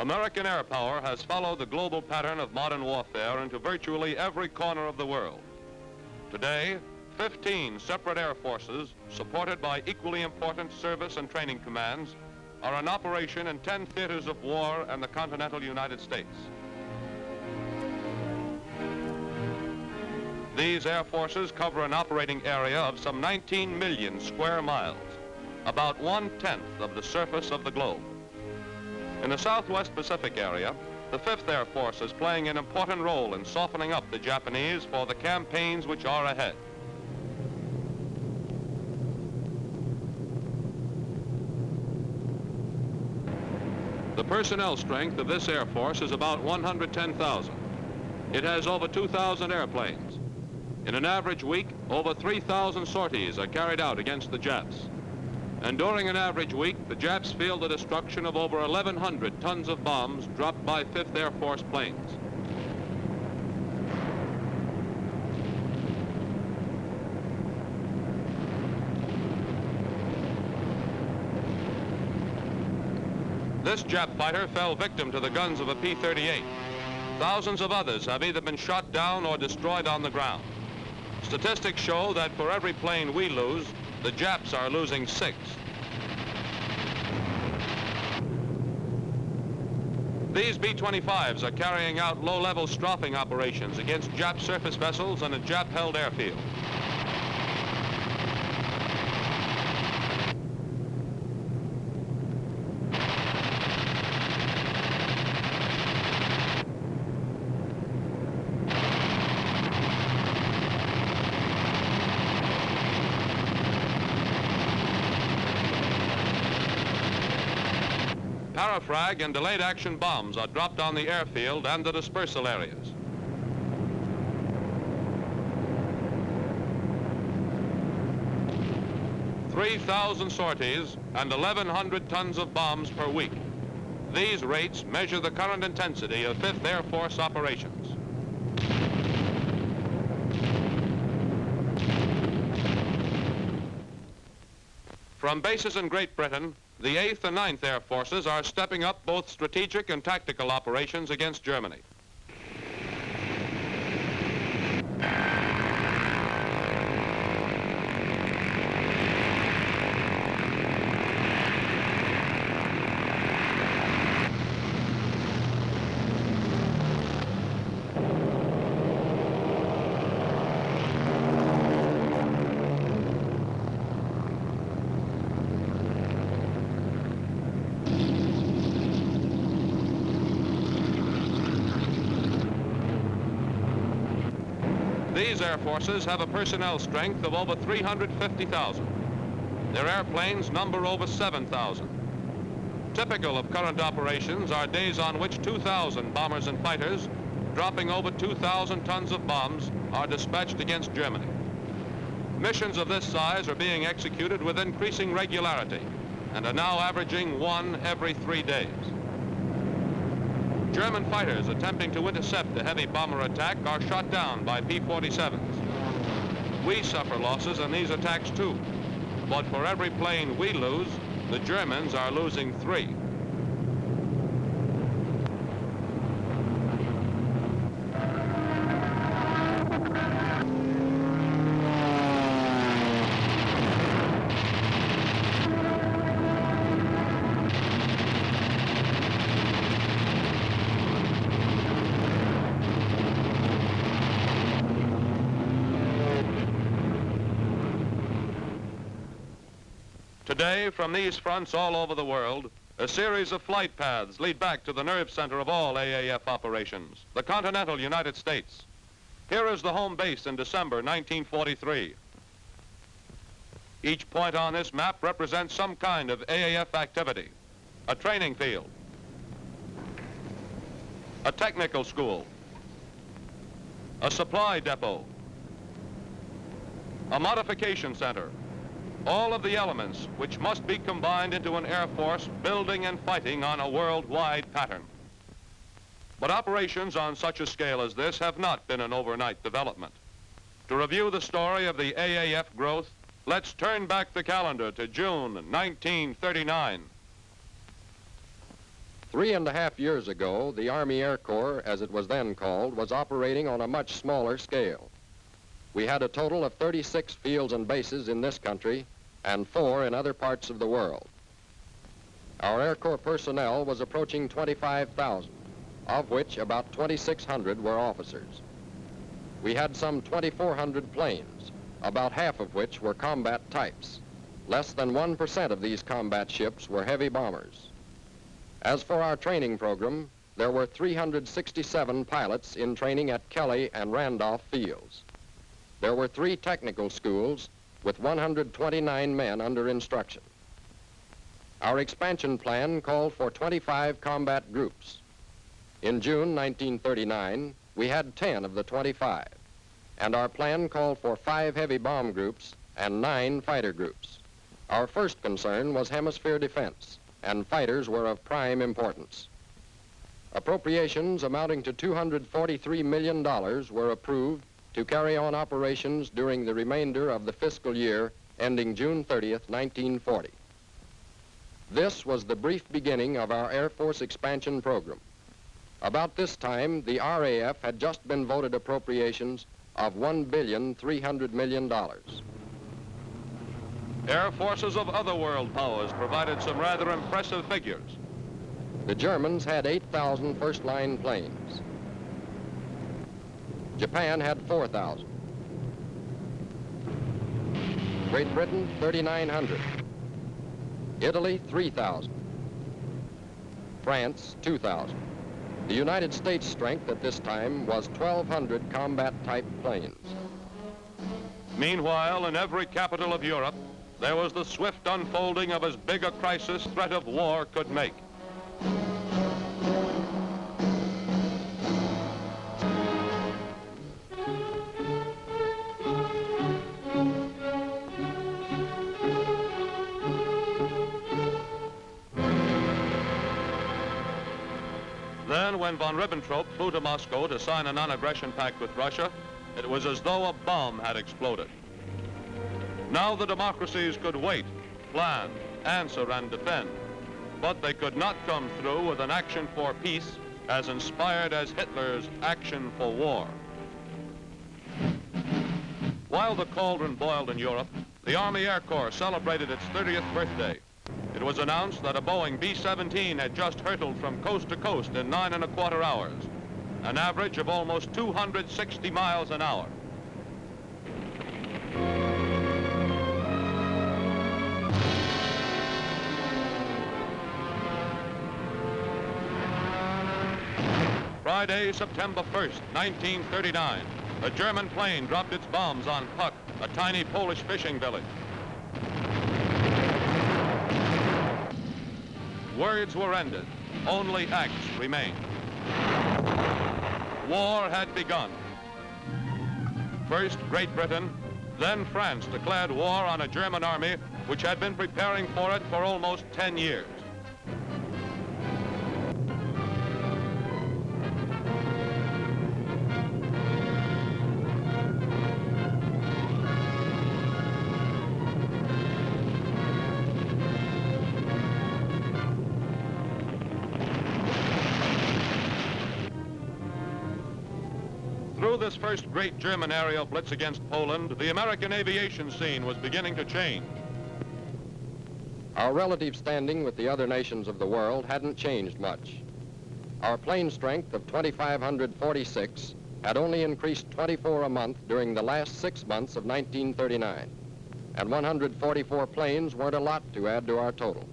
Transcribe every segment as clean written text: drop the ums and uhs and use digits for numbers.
American air power has followed the global pattern of modern warfare into virtually every corner of the world. Today, 15 separate air forces, supported by equally important service and training commands, are in operation in 10 theaters of war in the continental United States. These air forces cover an operating area of some 19 million square miles, about 1/10 of the surface of the globe. In the Southwest Pacific area, the 5th Air Force is playing an important role in softening up the Japanese for the campaigns which are ahead. The personnel strength of this Air Force is about 110,000. It has over 2,000 airplanes. In an average week, over 3,000 sorties are carried out against the Japs. And during an average week, the Japs feel the destruction of over 1,100 tons of bombs dropped by 5th Air Force planes. This Jap fighter fell victim to the guns of a P-38. Thousands of others have either been shot down or destroyed on the ground. Statistics show that for every plane we lose, the Japs are losing 6. These B-25s are carrying out low-level strafing operations against Jap surface vessels on a Jap-held airfield. Parafrag and delayed action bombs are dropped on the airfield and the dispersal areas. "3,000 sorties and 1,100 tons of bombs per week. These rates measure the current intensity of 5th Air Force operations. From bases in Great Britain, the 8th and 9th Air Forces are stepping up both strategic and tactical operations against Germany. These air forces have a personnel strength of over 350,000. Their airplanes number over 7,000. Typical of current operations are days on which 2,000 bombers and fighters, dropping over 2,000 tons of bombs, are dispatched against Germany. Missions of this size are being executed with increasing regularity and are now averaging 1 every 3 days. German fighters attempting to intercept a heavy bomber attack are shot down by P-47s. We suffer losses in these attacks too, but for every plane we lose, the Germans are losing 3. Today, from these fronts all over the world, a series of flight paths lead back to the nerve center of all AAF operations, the continental United States. Here is the home base in December 1943. Each point on this map represents some kind of AAF activity: a training field, a technical school, a supply depot, a modification center, all of the elements which must be combined into an Air Force building and fighting on a worldwide pattern. But operations on such a scale as this have not been an overnight development. To review the story of the AAF growth, let's turn back the calendar to June 1939. 3.5 years ago, the Army Air Corps, as it was then called, was operating on a much smaller scale. We had a total of 36 fields and bases in this country and 4 in other parts of the world. Our Air Corps personnel was approaching 25,000, of which about 2,600 were officers. We had some 2,400 planes, about half of which were combat types. Less than 1% of these combat ships were heavy bombers. As for our training program, there were 367 pilots in training at Kelly and Randolph fields. There were 3 technical schools with 129 men under instruction. Our expansion plan called for 25 combat groups. In June 1939, we had 10 of the 25, and our plan called for 5 heavy bomb groups and 9 fighter groups. Our first concern was hemisphere defense, and fighters were of prime importance. Appropriations amounting to $243 million were approved to carry on operations during the remainder of the fiscal year ending June 30th, 1940. This was the brief beginning of our Air Force expansion program. About this time, the RAF had just been voted appropriations of $1,300 million. Air forces of other world powers provided some rather impressive figures. The Germans had 8,000 first-line planes. Japan had 4,000. Great Britain, 3,900. Italy, 3,000. France, 2,000. The United States strength at this time was 1,200 combat-type planes. Meanwhile, in every capital of Europe, there was the swift unfolding of as big a crisis threat of war could make. Then, when von Ribbentrop flew to Moscow to sign a non-aggression pact with Russia, it was as though a bomb had exploded. Now the democracies could wait, plan, answer, and defend, but they could not come through with an action for peace as inspired as Hitler's action for war. While the cauldron boiled in Europe, the Army Air Corps celebrated its 30th birthday. It was announced that a Boeing B-17 had just hurtled from coast to coast in 9.25 hours, an average of almost 260 miles an hour. Friday, September 1st, 1939, a German plane dropped its bombs on Puck, a tiny Polish fishing village. Words were ended, only acts remained. War had begun. First Great Britain, then France declared war on a German army which had been preparing for it for almost 10 years. Through this first great German aerial blitz against Poland, the American aviation scene was beginning to change. Our relative standing with the other nations of the world hadn't changed much. Our plane strength of 2,546 had only increased 24 a month during the last 6 months of 1939. and 144 planes weren't a lot to add to our total.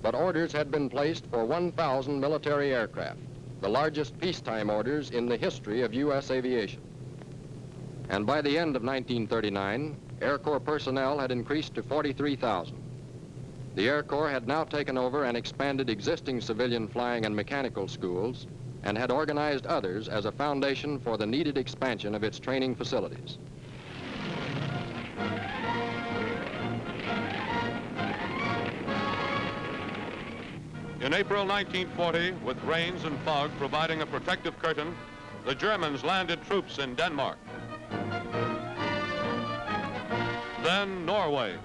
But orders had been placed for 1,000 military aircraft, the largest peacetime orders in the history of U.S. aviation. And by the end of 1939, Air Corps personnel had increased to 43,000. The Air Corps had now taken over and expanded existing civilian flying and mechanical schools and had organized others as a foundation for the needed expansion of its training facilities. In April 1940, with rains and fog providing a protective curtain, the Germans landed troops in Denmark. Then Norway.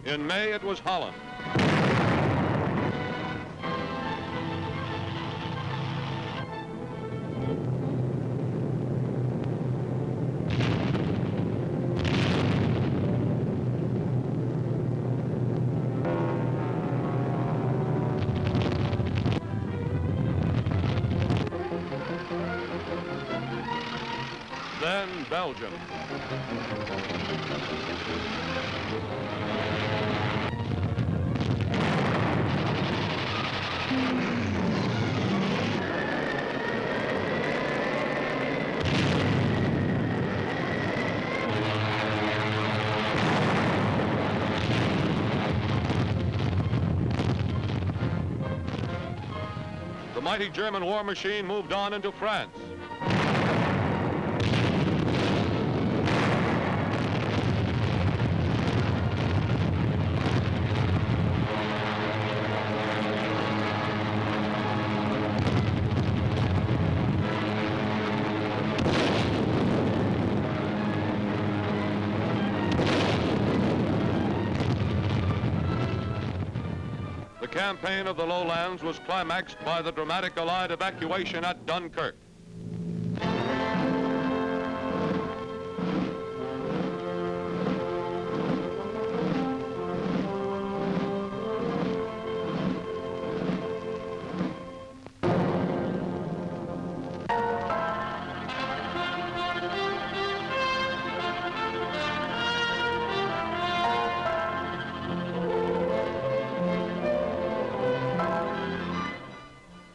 In May, it was Holland. Then Belgium. The mighty German war machine moved on into France. The campaign of the lowlands was climaxed by the dramatic Allied evacuation at Dunkirk.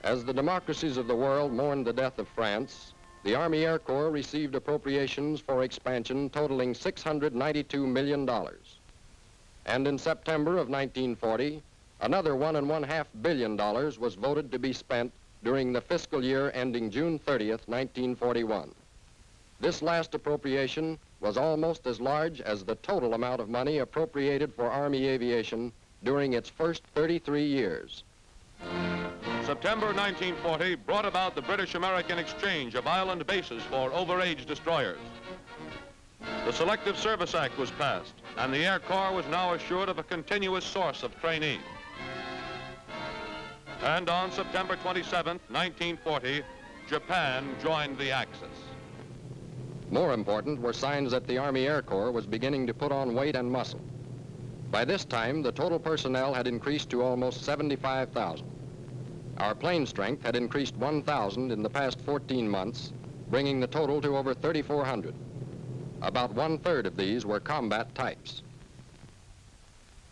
As the democracies of the world mourned the death of France, the Army Air Corps received appropriations for expansion totaling $692 million. And in September of 1940, another $1.5 billion was voted to be spent during the fiscal year ending June 30th, 1941. This last appropriation was almost as large as the total amount of money appropriated for Army aviation during its first 33 years. September 1940 brought about the British-American exchange of island bases for overage destroyers. The Selective Service Act was passed, and the Air Corps was now assured of a continuous source of trainees. And on September 27, 1940, Japan joined the Axis. More important were signs that the Army Air Corps was beginning to put on weight and muscle. By this time, the total personnel had increased to almost 75,000. Our plane strength had increased 1,000 in the past 14 months, bringing the total to over 3,400. About 1/3 of these were combat types.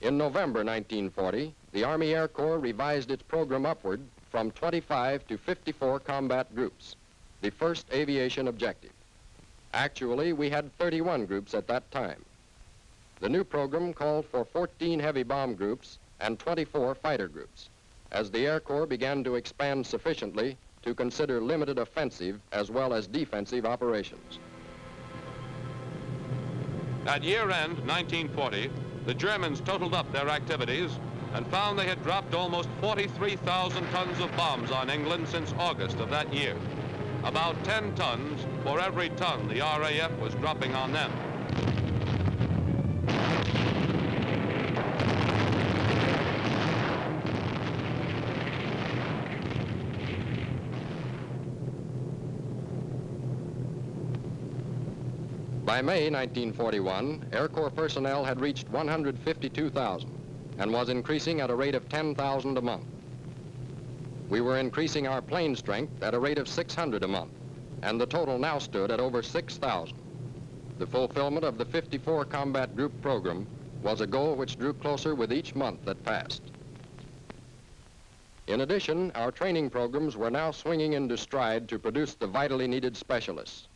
In November 1940, the Army Air Corps revised its program upward from 25 to 54 combat groups, the first aviation objective. Actually, we had 31 groups at that time. The new program called for 14 heavy bomb groups and 24 fighter groups, as the Air Corps began to expand sufficiently to consider limited offensive as well as defensive operations. At year-end 1940, the Germans totaled up their activities and found they had dropped almost 43,000 tons of bombs on England since August of that year. About 10 tons for every ton the RAF was dropping on them. By May 1941, Air Corps personnel had reached 152,000 and was increasing at a rate of 10,000 a month. We were increasing our plane strength at a rate of 600 a month, and the total now stood at over 6,000. The fulfillment of the 54 Combat Group program was a goal which drew closer with each month that passed. In addition, our training programs were now swinging into stride to produce the vitally needed specialists.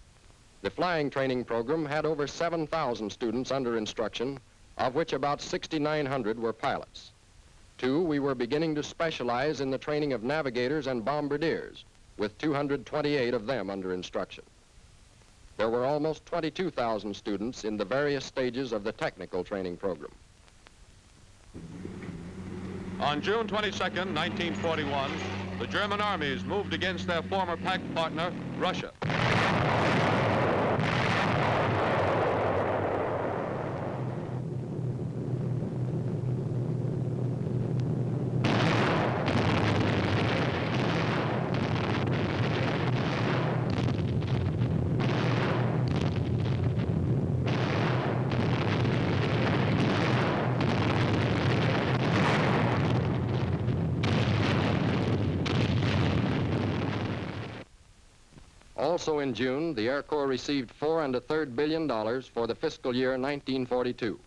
The flying training program had over 7,000 students under instruction, of which about 6,900 were pilots. We were beginning to specialize in the training of navigators and bombardiers, with 228 of them under instruction. There were almost 22,000 students in the various stages of the technical training program. On June 22nd, 1941, the German armies moved against their former pact partner, Russia. Also in June, the Air Corps received $4 1/3 billion for the fiscal year 1942.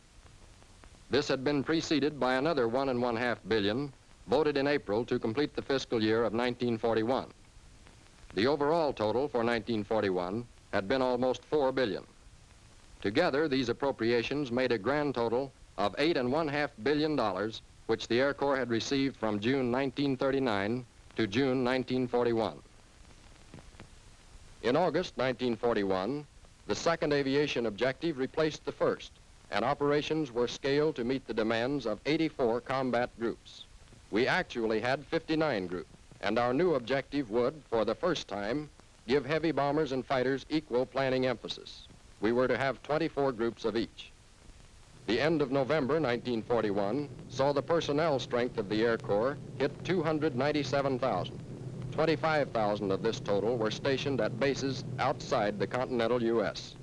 This had been preceded by another $1 1/2 billion voted in April to complete the fiscal year of 1941. The overall total for 1941 had been almost $4 billion. Together, these appropriations made a grand total of $8 1/2 billion, which the Air Corps had received from June 1939 to June 1941. In August 1941, the second aviation objective replaced the first, and operations were scaled to meet the demands of 84 combat groups. We actually had 59 groups, and our new objective would, for the first time, give heavy bombers and fighters equal planning emphasis. We were to have 24 groups of each. The end of November 1941 saw the personnel strength of the Air Corps hit 297,000. 25,000 of this total were stationed at bases outside the continental U.S.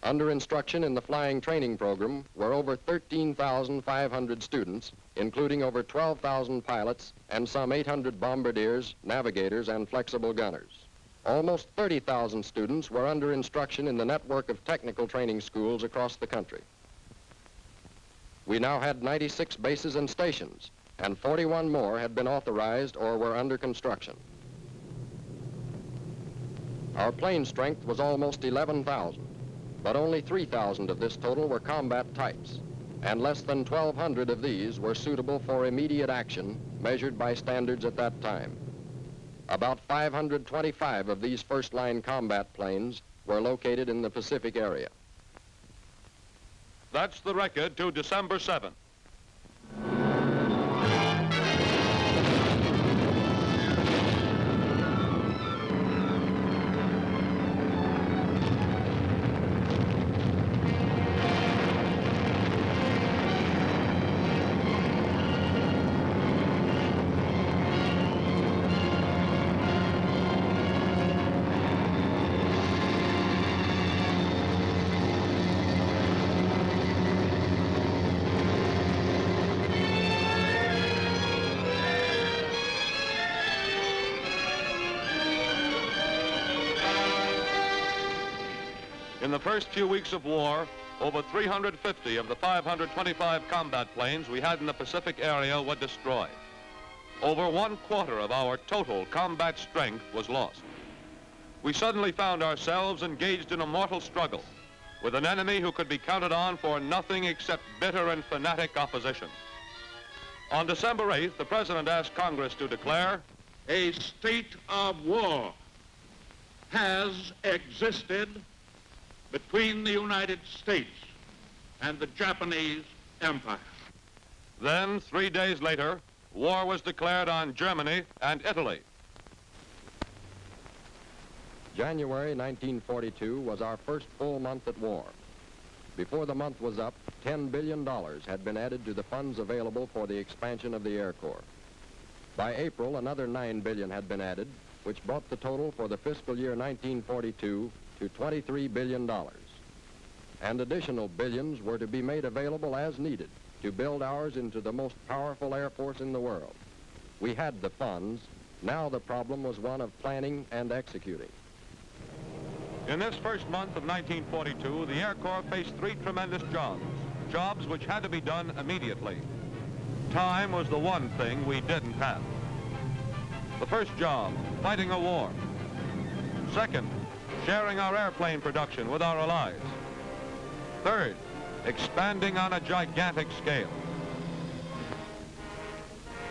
Under instruction in the flying training program were over 13,500 students, including over 12,000 pilots and some 800 bombardiers, navigators, and flexible gunners. Almost 30,000 students were under instruction in the network of technical training schools across the country. We now had 96 bases and stations, and 41 more had been authorized or were under construction. Our plane strength was almost 11,000, but only 3,000 of this total were combat types, and less than 1,200 of these were suitable for immediate action measured by standards at that time. About 525 of these first-line combat planes were located in the Pacific area. That's the record to December 7th. In the first few weeks of war, over 350 of the 525 combat planes we had in the Pacific area were destroyed. Over 1/4 of our total combat strength was lost. We suddenly found ourselves engaged in a mortal struggle with an enemy who could be counted on for nothing except bitter and fanatic opposition. On December 8th, the President asked Congress to declare, "A state of war has existed between the United States and the Japanese Empire." Then, 3 days later, war was declared on Germany and Italy. January 1942 was our first full month at war. Before the month was up, $10 billion had been added to the funds available for the expansion of the Air Corps. By April, another $9 billion had been added, which brought the total for the fiscal year 1942 to $23 billion. And additional billions were to be made available as needed to build ours into the most powerful Air Force in the world. We had the funds. Now the problem was one of planning and executing. In this first month of 1942, the Air Corps faced three tremendous jobs which had to be done immediately. Time was the one thing we didn't have. The first job, fighting a war. Second, sharing our airplane production with our allies. Third, expanding on a gigantic scale.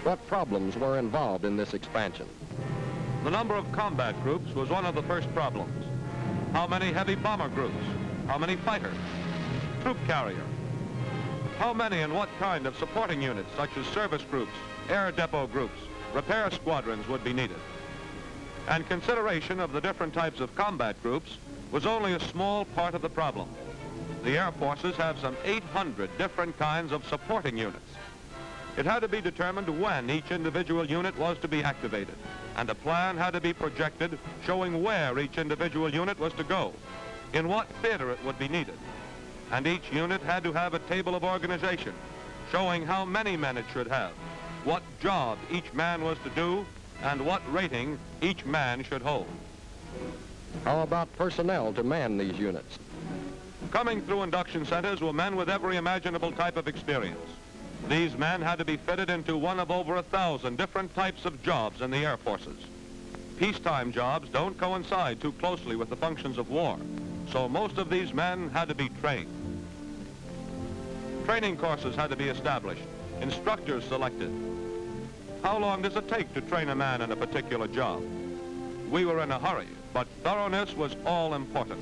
What problems were involved in this expansion? The number of combat groups was one of the first problems. How many heavy bomber groups? How many fighters? Troop carrier? How many and what kind of supporting units, such as service groups, air depot groups, repair squadrons would be needed? And consideration of the different types of combat groups was only a small part of the problem. The Air Forces have some 800 different kinds of supporting units. It had to be determined when each individual unit was to be activated, and a plan had to be projected showing where each individual unit was to go, in what theater it would be needed. And each unit had to have a table of organization showing how many men it should have, what job each man was to do, and what rating each man should hold. How about personnel to man these units? Coming through induction centers were men with every imaginable type of experience. These men had to be fitted into one of over 1,000 different types of jobs in the Air Forces. Peacetime jobs don't coincide too closely with the functions of war, so most of these men had to be trained. Training courses had to be established, instructors selected. How long does it take to train a man in a particular job? We were in a hurry, but thoroughness was all important.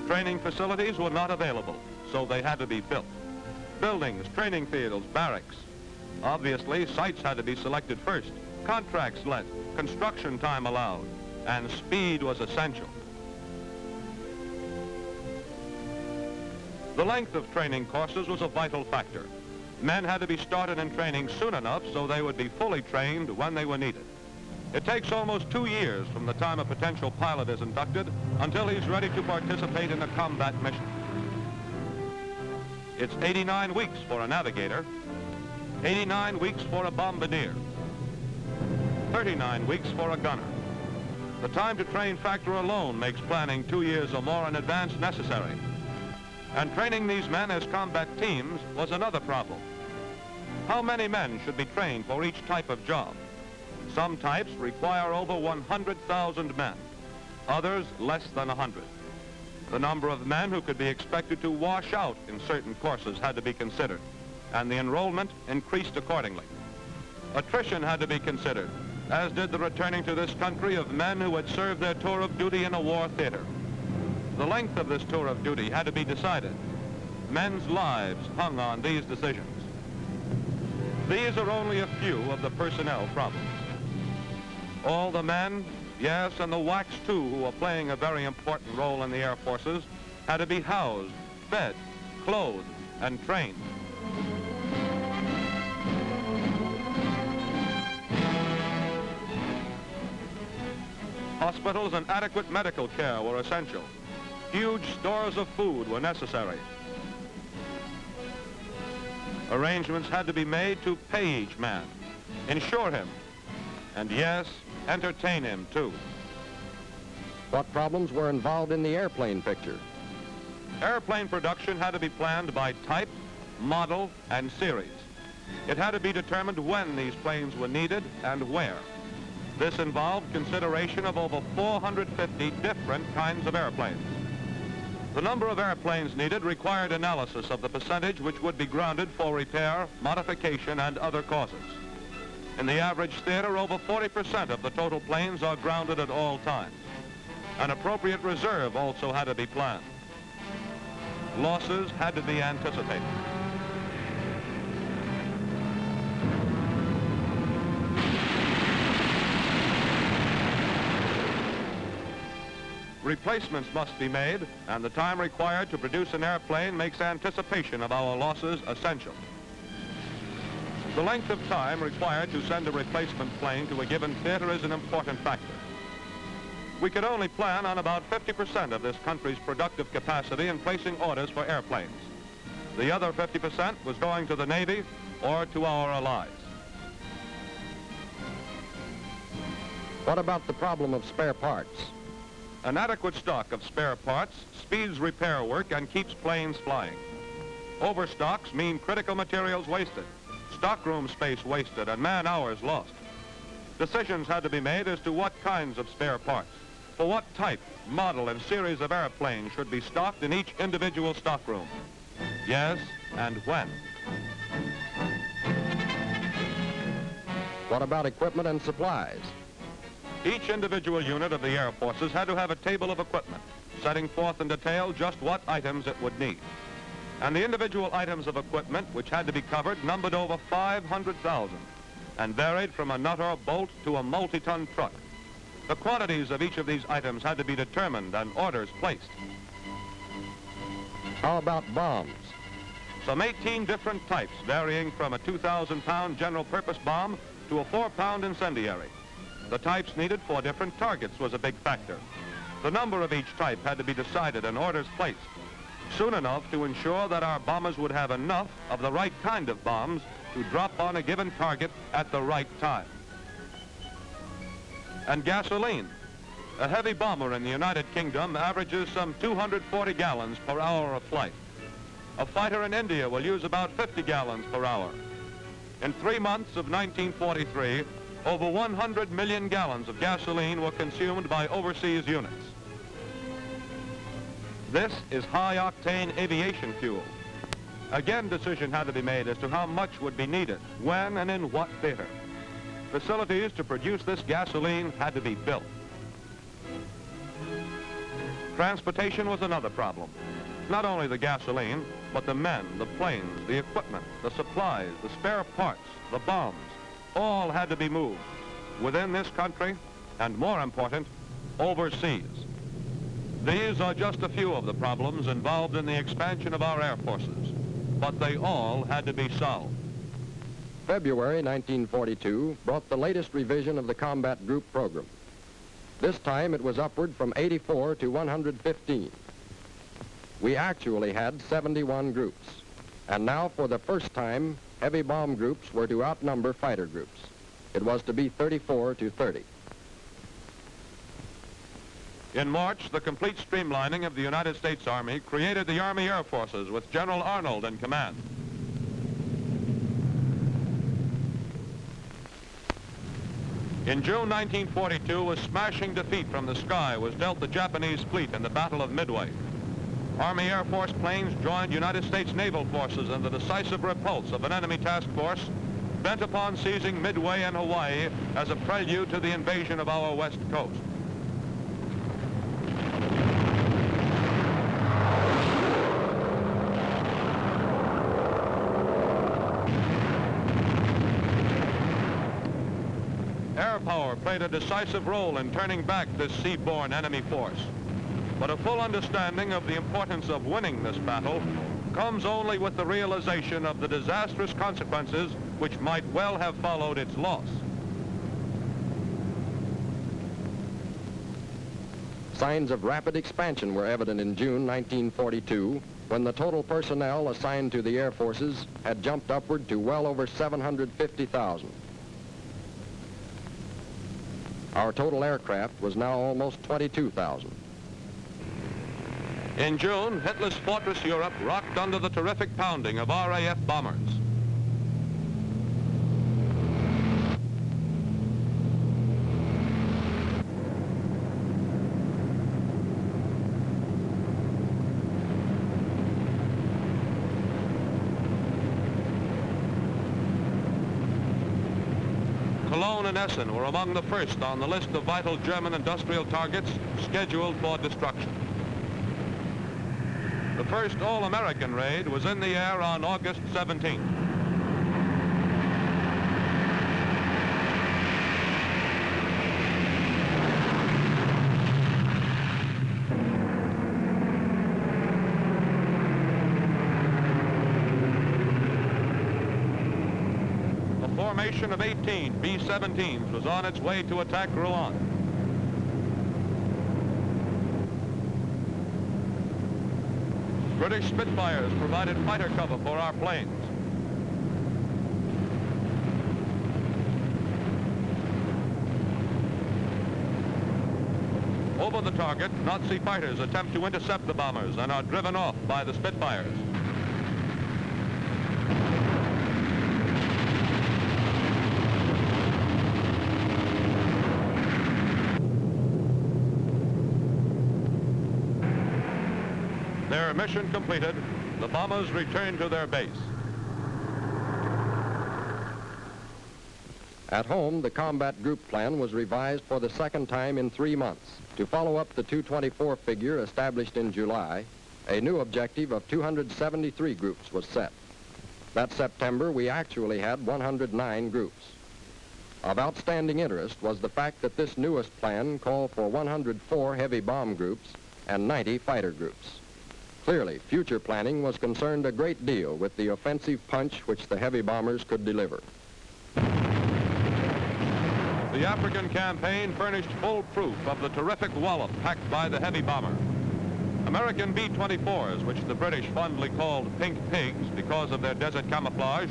Training facilities were not available, so they had to be built. Buildings, training fields, barracks. Obviously, sites had to be selected first, contracts let, construction time allowed, and speed was essential. The length of training courses was a vital factor. Men had to be started in training soon enough so they would be fully trained when they were needed. It takes almost 2 years from the time a potential pilot is inducted until he's ready to participate in a combat mission. It's 89 weeks for a navigator, 89 weeks for a bombardier, 39 weeks for a gunner. The time to train factor alone makes planning 2 years or more in advance necessary. And training these men as combat teams was another problem. How many men should be trained for each type of job? Some types require over 100,000 men, others less than 100. The number of men who could be expected to wash out in certain courses had to be considered, and the enrollment increased accordingly. Attrition had to be considered, as did the returning to this country of men who had served their tour of duty in a war theater. The length of this tour of duty had to be decided. Men's lives hung on these decisions. These are only a few of the personnel problems. All the men, yes, and the WACs too, who are playing a very important role in the Air Forces, had to be housed, fed, clothed, and trained. Hospitals and adequate medical care were essential. Huge stores of food were necessary. Arrangements had to be made to pay each man, insure him, and yes, entertain him too. What problems were involved in the airplane picture? Airplane production had to be planned by type, model, and series. It had to be determined when these planes were needed and where. This involved consideration of over 450 different kinds of airplanes. The number of airplanes needed required analysis of the percentage which would be grounded for repair, modification, and other causes. In the average theater, over 40% of the total planes are grounded at all times. An appropriate reserve also had to be planned. Losses had to be anticipated. Replacements must be made, and the time required to produce an airplane makes anticipation of our losses essential. The length of time required to send a replacement plane to a given theater is an important factor. We could only plan on about 50% of this country's productive capacity in placing orders for airplanes. The other 50% was going to the Navy or to our allies. What about the problem of spare parts? An adequate stock of spare parts speeds repair work and keeps planes flying. Overstocks mean critical materials wasted, stockroom space wasted, and man-hours lost. Decisions had to be made as to what kinds of spare parts, for what type, model, and series of airplanes should be stocked in each individual stockroom. Yes, and when. What about equipment and supplies? Each individual unit of the Air Forces had to have a table of equipment, setting forth in detail just what items it would need. And the individual items of equipment which had to be covered numbered over 500,000 and varied from a nutter bolt to a multi-ton truck. The quantities of each of these items had to be determined and orders placed. How about bombs? Some 18 different types, varying from a 2,000-pound general purpose bomb to a 4-pound incendiary. The types needed for different targets was a big factor. The number of each type had to be decided and orders placed soon enough to ensure that our bombers would have enough of the right kind of bombs to drop on a given target at the right time. And gasoline. A heavy bomber in the United Kingdom averages some 240 gallons per hour of flight. A fighter in India will use about 50 gallons per hour. In 3 months of 1943, over 100 million gallons of gasoline were consumed by overseas units. This is high-octane aviation fuel. Again, decision had to be made as to how much would be needed, when and in what theater. Facilities to produce this gasoline had to be built. Transportation was another problem. Not only the gasoline, but the men, the planes, the equipment, the supplies, the spare parts, the bombs, all had to be moved within this country and, more important, overseas. These are just a few of the problems involved in the expansion of our air forces, but they all had to be solved. February 1942 brought the latest revision of the combat group program. This time it was upward from 84 to 115. We actually had 71 groups, and now for the first time, heavy bomb groups were to outnumber fighter groups. It was to be 34 to 30. In March, the complete streamlining of the United States Army created the Army Air Forces with General Arnold in command. In June 1942, a smashing defeat from the sky was dealt the Japanese fleet in the Battle of Midway. Army Air Force planes joined United States naval forces in the decisive repulse of an enemy task force bent upon seizing Midway and Hawaii as a prelude to the invasion of our west coast. Air power played a decisive role in turning back this seaborne enemy force. But a full understanding of the importance of winning this battle comes only with the realization of the disastrous consequences which might well have followed its loss. Signs of rapid expansion were evident in June 1942, when the total personnel assigned to the Air Forces had jumped upward to well over 750,000. Our total aircraft was now almost 22,000. In June, Hitler's fortress Europe rocked under the terrific pounding of RAF bombers. Cologne and Essen were among the first on the list of vital German industrial targets scheduled for destruction. The first all-American raid was in the air on August 17th. A formation of 18 B-17s was on its way to attack Rouen. British Spitfires provided fighter cover for our planes. Over the target, Nazi fighters attempt to intercept the bombers and are driven off by the Spitfires. Their mission completed, the bombers return to their base. At home, the combat group plan was revised for the second time in 3 months. To follow up the 224 figure established in July, a new objective of 273 groups was set. That September, we actually had 109 groups. Of outstanding interest was the fact that this newest plan called for 104 heavy bomb groups and 90 fighter groups. Clearly, future planning was concerned a great deal with the offensive punch which the heavy bombers could deliver. The African campaign furnished full proof of the terrific wallop packed by the heavy bomber. American B-24s, which the British fondly called pink pigs because of their desert camouflage,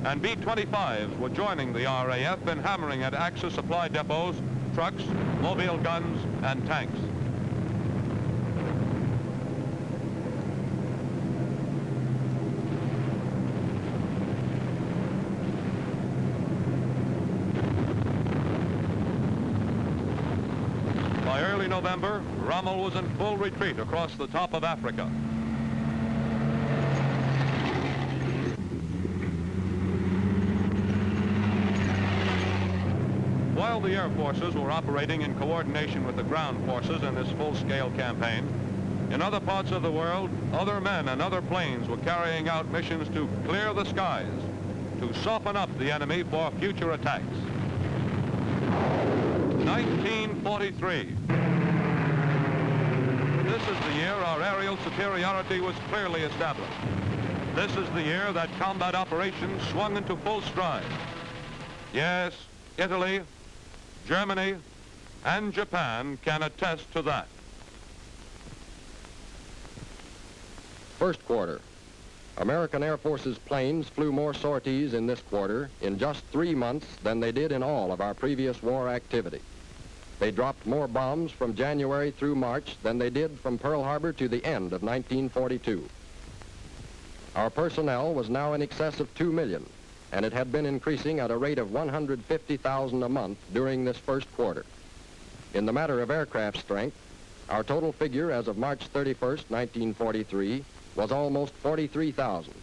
and B-25s were joining the RAF in hammering at Axis supply depots, trucks, mobile guns, and tanks. By early November, Rommel was in full retreat across the top of Africa. While the air forces were operating in coordination with the ground forces in this full-scale campaign, in other parts of the world, other men and other planes were carrying out missions to clear the skies, to soften up the enemy for future attacks. 1943. This is the year our aerial superiority was clearly established. This is the year that combat operations swung into full stride. Yes, Italy, Germany, and Japan can attest to that. First quarter. American Air Force's planes flew more sorties in this quarter in just 3 months than they did in all of our previous war activity. They dropped more bombs from January through March than they did from Pearl Harbor to the end of 1942. Our personnel was now in excess of 2 million, and it had been increasing at a rate of 150,000 a month during this first quarter. In the matter of aircraft strength, our total figure as of March 31st, 1943, was almost 43,000,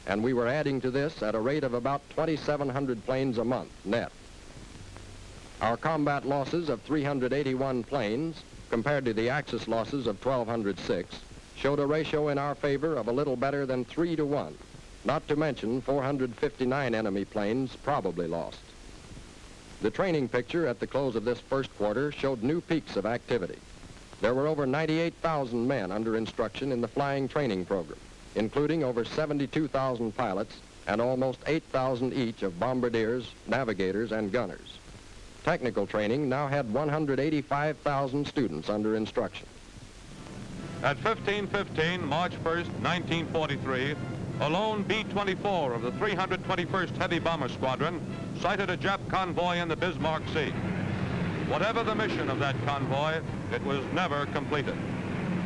and we were adding to this at a rate of about 2,700 planes a month net. Our combat losses of 381 planes, compared to the Axis losses of 1,206, showed a ratio in our favor of a little better than 3 to 1, not to mention 459 enemy planes probably lost. The training picture at the close of this first quarter showed new peaks of activity. There were over 98,000 men under instruction in the flying training program, including over 72,000 pilots and almost 8,000 each of bombardiers, navigators, and gunners. Technical training now had 185,000 students under instruction. At 15:15, March 1st, 1943, a lone B-24 of the 321st Heavy Bomber Squadron sighted a Jap convoy in the Bismarck Sea. Whatever the mission of that convoy, it was never completed.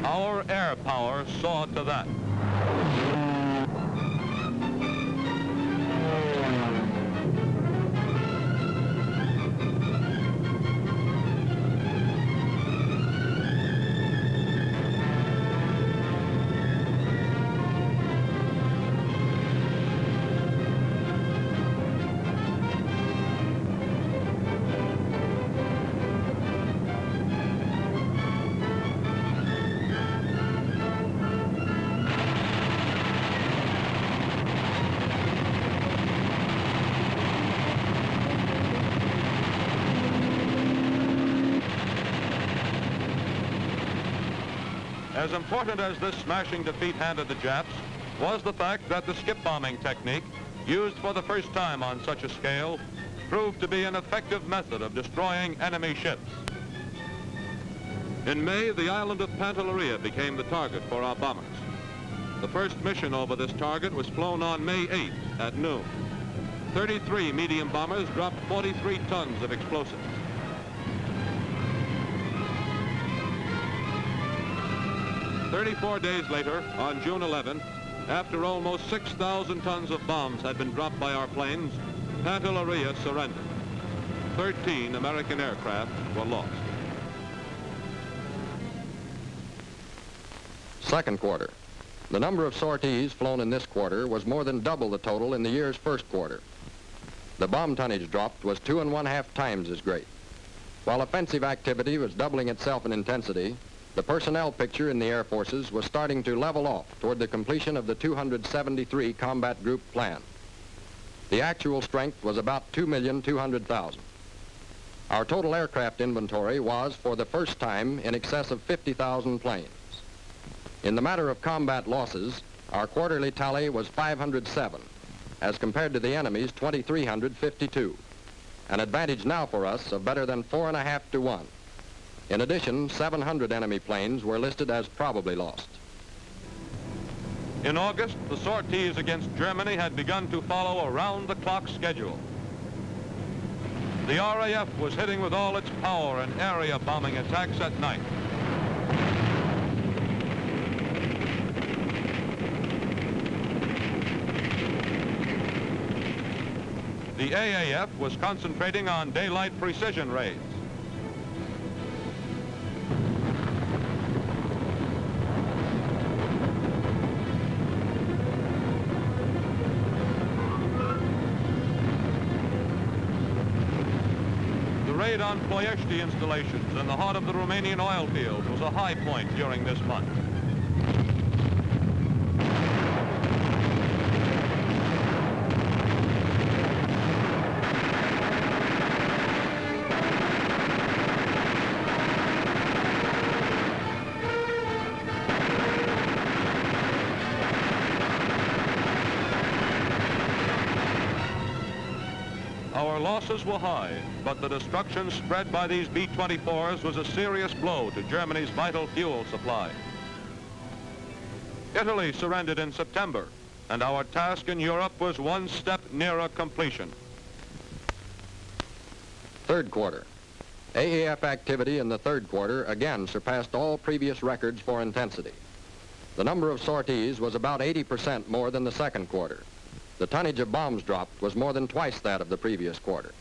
Our air power saw to that. As important as this smashing defeat handed the Japs was the fact that the skip bombing technique, used for the first time on such a scale, proved to be an effective method of destroying enemy ships. In May, the island of Pantelleria became the target for our bombers. The first mission over this target was flown on May 8th at noon. 33 medium bombers dropped 43 tons of explosives. "34 days later, on June 11th, after almost 6,000 tons of bombs had been dropped by our planes, Pantelleria surrendered. 13 American aircraft were lost. Second quarter. The number of sorties flown in this quarter was more than double the total in the year's first quarter. The bomb tonnage dropped was 2.5 times as great. While offensive activity was doubling itself in intensity, the personnel picture in the Air Forces was starting to level off toward the completion of the 273 combat group plan. The actual strength was about 2,200,000. Our total aircraft inventory was, for the first time, in excess of 50,000 planes. In the matter of combat losses, our quarterly tally was 507, as compared to the enemy's 2,352, an advantage now for us of better than 4.5 to 1. In addition, 700 enemy planes were listed as probably lost. In August, the sorties against Germany had begun to follow a round-the-clock schedule. The RAF was hitting with all its power and area bombing attacks at night. The AAF was concentrating on daylight precision raids. The raid on Ploiești installations in the heart of the Romanian oil fields was a high point during this month. Our losses were high, but the destruction spread by these B-24s was a serious blow to Germany's vital fuel supply. Italy surrendered in September, and our task in Europe was one step nearer completion. Third quarter. AAF activity in the third quarter again surpassed all previous records for intensity. The number of sorties was about 80% more than the second quarter. The tonnage of bombs dropped was more than twice that of the previous quarter.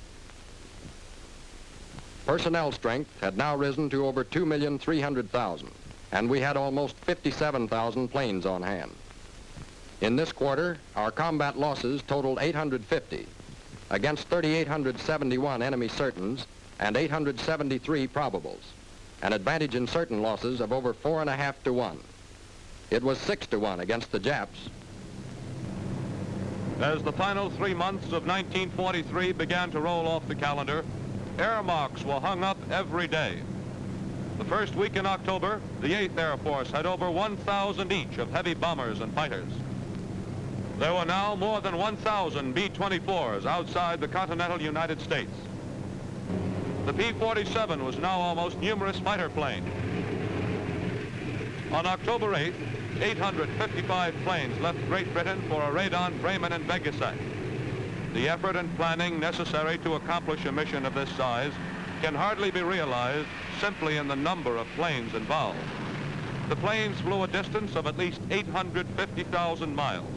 Personnel strength had now risen to over 2,300,000, and we had almost 57,000 planes on hand. In this quarter, our combat losses totaled 850, against 3,871 enemy certains and 873 probables, an advantage in certain losses of over 4.5 to 1. It was 6 to 1 against the Japs. As the final 3 months of 1943 began to roll off the calendar, air marks were hung up every day. The first week in October, the 8th Air Force had over 1,000 each of heavy bombers and fighters. There were now more than 1,000 B-24s outside the continental United States. The P-47 was now our most numerous fighter plane. On October 8th, 855 planes left Great Britain for a raid on Bremen and Vegasek. The effort and planning necessary to accomplish a mission of this size can hardly be realized simply in the number of planes involved. The planes flew a distance of at least 850,000 miles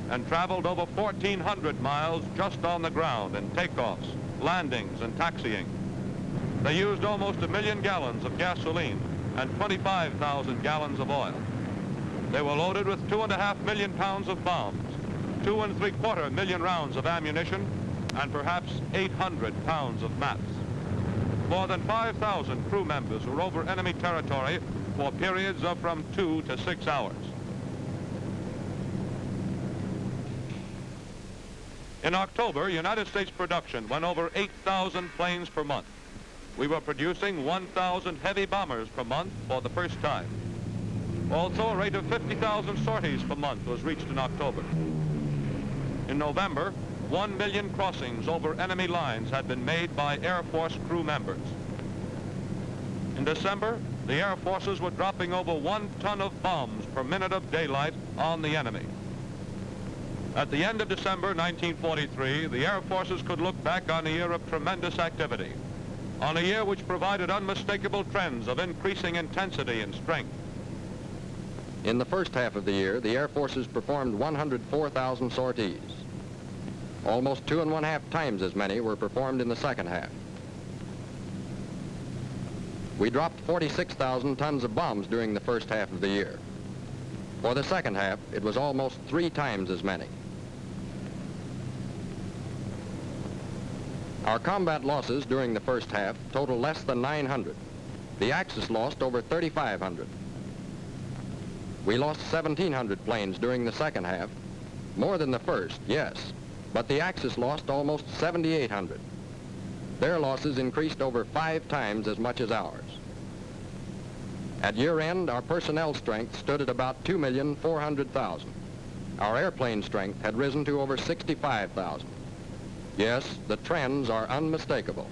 and traveled over 1,400 miles just on the ground in takeoffs, landings, and taxiing. They used almost 1 million gallons of gasoline and 25,000 gallons of oil. They were loaded with 2.5 million pounds of bombs, 2.75 million rounds of ammunition, and perhaps 800 pounds of maps. More than 5,000 crew members were over enemy territory for periods of from 2 to 6 hours. In October, United States production went over 8,000 planes per month. We were producing 1,000 heavy bombers per month for the first time. Also, a rate of 50,000 sorties per month was reached in October. In November, 1 million crossings over enemy lines had been made by Air Force crew members. In December, the Air Forces were dropping over 1 ton of bombs per minute of daylight on the enemy. At the end of December 1943, the Air Forces could look back on a year of tremendous activity, on a year which provided unmistakable trends of increasing intensity and strength. In the first half of the year, the Air Forces performed 104,000 sorties. Almost 2.5 times as many were performed in the second half. We dropped 46,000 tons of bombs during the first half of the year. For the second half, it was almost 3 times as many. Our combat losses during the first half total less than 900. The Axis lost over 3,500. We lost 1,700 planes during the second half, more than the first, yes, but the Axis lost almost 7,800. Their losses increased over 5 times as much as ours. At year end, our personnel strength stood at about 2,400,000. Our airplane strength had risen to over 65,000. Yes, the trends are unmistakable.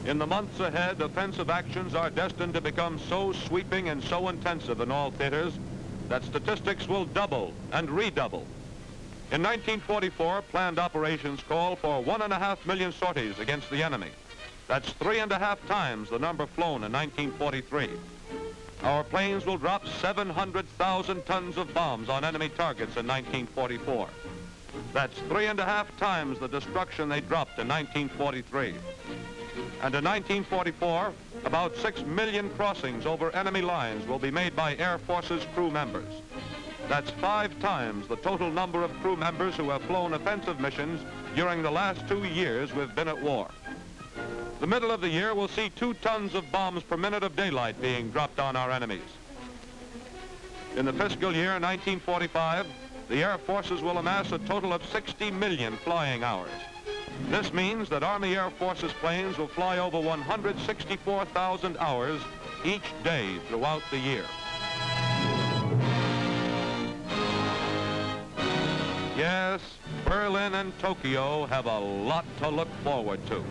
In the months ahead, offensive actions are destined to become so sweeping and so intensive in all theaters that statistics will double and redouble. In 1944, planned operations call for 1.5 million sorties against the enemy. That's 3.5 times the number flown in 1943. Our planes will drop 700,000 tons of bombs on enemy targets in 1944. That's 3.5 times the destruction they dropped in 1943. And in 1944, about 6 million crossings over enemy lines will be made by Air Forces crew members. That's 5 times the total number of crew members who have flown offensive missions during the last 2 years we've been at war. The middle of the year will see 2 tons of bombs per minute of daylight being dropped on our enemies. In the fiscal year 1945, the Air Forces will amass a total of 60 million flying hours. This means that Army Air Forces planes will fly over 164,000 hours each day throughout the year. Yes, Berlin and Tokyo have a lot to look forward to.